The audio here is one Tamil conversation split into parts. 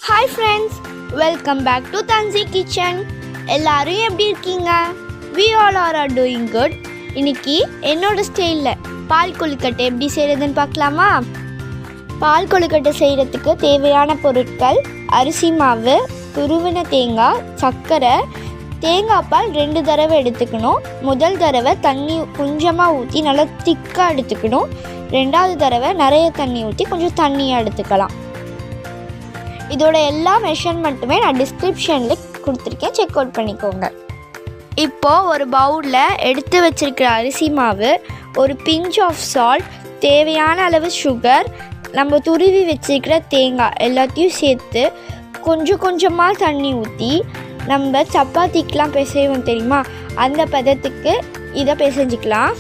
Hi friends, welcome back to Thansi kitchen. எல்லாரும் எப்படி இருக்கீங்க? We all are doing good. இன்னைக்கு என்னோட ஸ்டைலில் பால் கொழுக்கட்டை எப்படி செய்கிறதுன்னு பார்க்கலாமா? பால் கொழுக்கட்டை செய்கிறதுக்கு தேவையான பொருட்கள்: அரிசி மாவு, துருவின தேங்காய், சர்க்கரை, தேங்காய் பால் 2 தடவை எடுத்துக்கணும். முதல் தடவை தண்ணி கொஞ்சமாக ஊற்றி நல்லா திக்காக எடுத்துக்கணும். 2வது தடவை நிறைய தண்ணி ஊற்றி கொஞ்சம் தண்ணியாக எடுத்துக்கலாம். இதோட எல்லா மெஷர்மெண்ட்டுமே நான் டிஸ்கிரிப்ஷனில் கொடுத்துருக்கேன், செக் அவுட் பண்ணிக்கோங்க. இப்போது ஒரு பவுலில் எடுத்து வச்சுருக்கிற அரிசி மாவு, ஒரு பிஞ்ச் ஆஃப் சால்ட், தேவையான அளவு சுகர், நம்ம துருவி வச்சுருக்கிற தேங்காய் எல்லாத்தையும் சேர்த்து கொஞ்சம் கொஞ்சமாக தண்ணி ஊற்றி நம்ம சப்பாத்திக்கெலாம் பிசைவோம் தெரியுமா, அந்த பதத்துக்கு இதை பிசைஞ்சிக்கலாம்.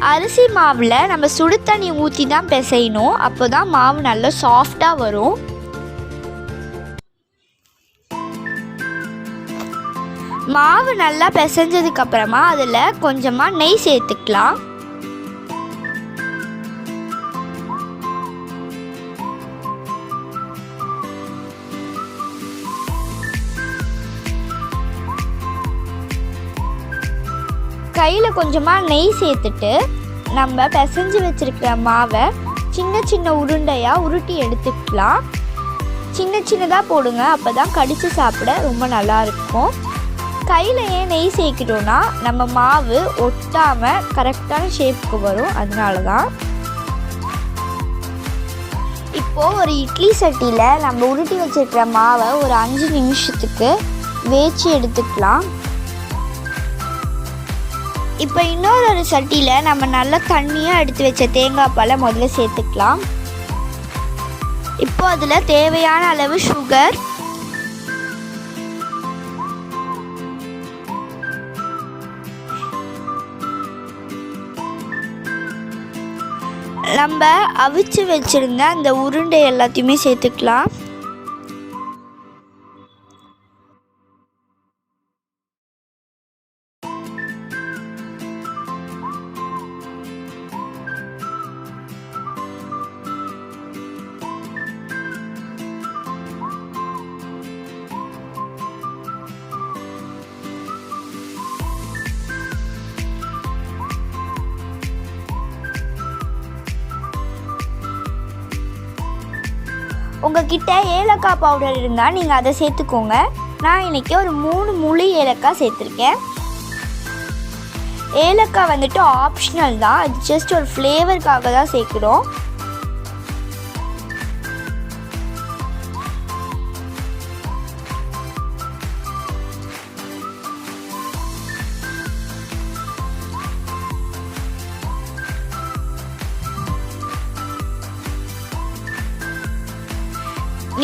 அரிசி மாவில் நம்ம சுடு தண்ணி ஊற்றி தான் பிசையணும், அப்போ தான் மாவு நல்லா சாஃப்டாக வரும். மாவு நல்லா பிசைஞ்சதுக்கப்புறமா அதில் கொஞ்சமாக நெய் சேர்த்துக்கலாம். கையில் கொஞ்சமாக நெய் சேர்த்துட்டு நம்ம பிசைஞ்சு வச்சுருக்கிற மாவை சின்ன சின்ன உருண்டையாக உருட்டி எடுத்துக்கலாம். சின்ன சின்னதாக போடுங்க, அப்போ தான் கடித்து சாப்பிட ரொம்ப நல்லாயிருக்கும். கையில் ஏன் நெய் சேர்க்கிறோன்னா நம்ம மாவு ஒட்டாமல் கரெக்டான ஷேப்புக்கு வரும், அதனால தான். இப்போது ஒரு இட்லி சட்டியில் நம்ம உருட்டி வச்சுருக்கிற மாவை ஒரு 5 நிமிஷத்துக்கு வேச்சு எடுத்துக்கலாம். இப்போ இன்னொரு சட்டியில் நம்ம நல்லா தண்ணியாக எடுத்து வச்ச தேங்காய் பாலை முதல்ல சேர்த்துக்கலாம். இப்போ அதில் தேவையான அளவு சுகர், நம்ம அவிச்சு வச்சுருந்த அந்த உருண்டை எல்லாத்தையுமே சேர்த்துக்கலாம். உங்ககிட்ட ஏலக்காய் பவுடர் இருந்தால் நீங்கள் அதை சேர்த்துக்கோங்க. நான் இன்றைக்கி ஒரு 3 முழு ஏலக்காய் சேர்த்துருக்கேன். ஏலக்காய் வந்துட்டு ஆப்ஷனல் தான், அது ஜஸ்ட் ஒரு ஃப்ளேவருக்காக தான் சேர்க்குறோம்.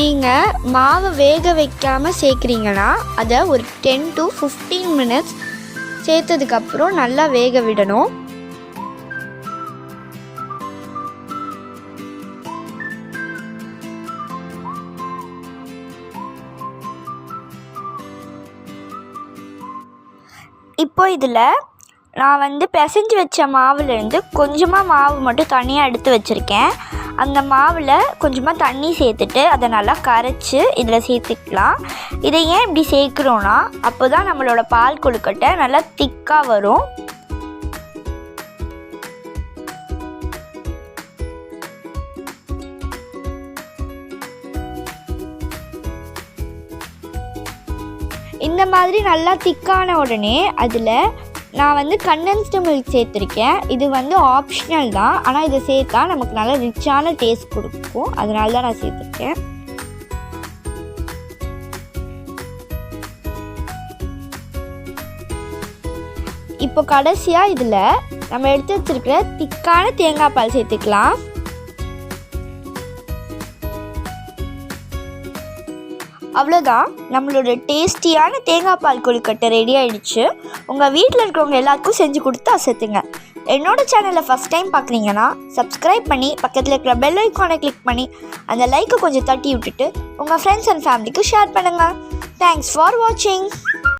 நீங்கள் மாவை வேக வைக்காமல் சேர்க்குறீங்கன்னா அதை ஒரு 10 to 15 மினிட்ஸ் சேர்த்ததுக்கப்புறம் நல்லா வேக விடணும். இப்போ இதில் நான் பிசைஞ்சு வச்ச மாவுலேருந்து கொஞ்சமாக மாவு மட்டும் தனியாக எடுத்து வச்சுருக்கேன். அந்த மாவில் கொஞ்சமாக தண்ணி சேர்த்துட்டு அதை நல்லா கரைச்சி இதில் சேர்த்துக்கலாம். இதை ஏன் இப்படி சேர்க்குறோன்னா அப்போ தான் நம்மளோட பால் கொழுக்கட்டை நல்லா திக்காக வரும். இந்த மாதிரி நல்லா திக்கான உடனே அதில் நான் கண்டென்ஸ்டு மில்க் சேர்த்துருக்கேன். இது ஆப்ஷனல் தான், ஆனால் இதை சேர்த்தா நமக்கு நல்லா ரிச்சான டேஸ்ட் கொடுக்கும், அதனால தான் நான் சேர்த்துருக்கேன். இப்போ கடைசியாக இதில் நம்ம எடுத்து வச்சுருக்கிற திக்கான தேங்காய் பால் சேர்த்துக்கலாம். அவ்வளோதான், நம்மளோட டேஸ்டியான தேங்காய் பால் கொழுக்கட்டை ரெடி ஆகிடுச்சு. உங்கள் வீட்டில் இருக்கிறவங்க எல்லாருக்கும் செஞ்சு கொடுத்து அசத்துங்க. என்னோட சேனலை ஃபஸ்ட் டைம் பார்க்குறீங்கன்னா சப்ஸ்கிரைப் பண்ணி பக்கத்தில் இருக்கிற பெல் ஐக்கானை கிளிக் பண்ணி அந்த லைக்கை கொஞ்சம் தட்டி விட்டுட்டு உங்கள் ஃப்ரெண்ட்ஸ் அண்ட் ஃபேமிலிக்கு ஷேர் பண்ணுங்கள். தேங்க்ஸ் ஃபார் வாட்சிங்.